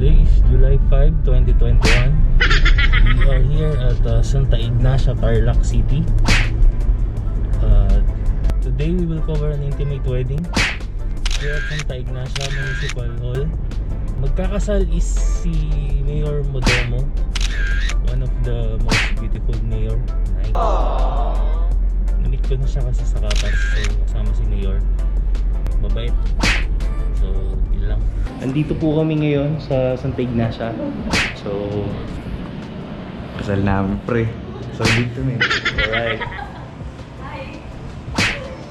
Today is July 5, 2021. We are here at Santa Ignacia, Tarlac City. Today we will cover an intimate wedding here at Santa Ignacia Municipal Hall. Magkakasal is si Mayor Modomo, one of the most beautiful mayor. Nice. Namit ko na siya kasi sa Kapas, so kasama si Mayor. Mabait. So, yun lang. Nandito po kami ngayon sa Santa Ignacia. So, kasal namin, pre. So, dito kami. alright.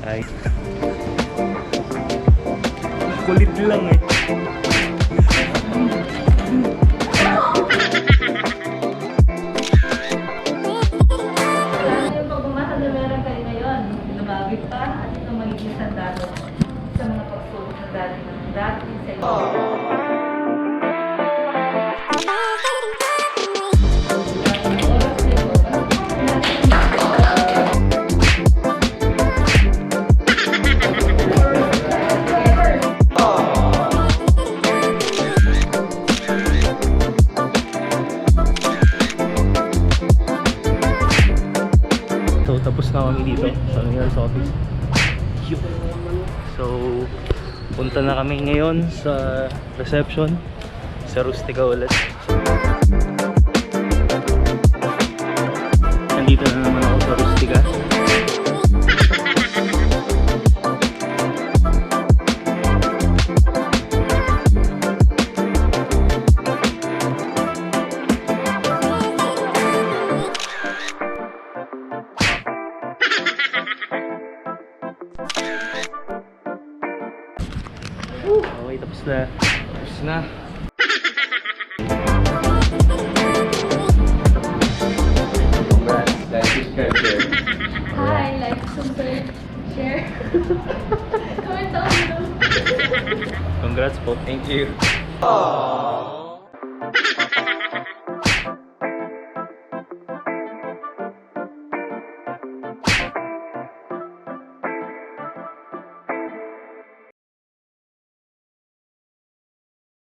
Hi. Kulit lang eh. So tapos na kami dito sa mayor's office. So punta na kami ngayon sa reception sa Rustica ulit. Nandito na naman ako sa Rustica. Okay, tapos na. Tapos na. Congrats. Like, subscribe, share. Hi, like, subscribe, share. Comment down below. Congrats po. Thank you. Aww.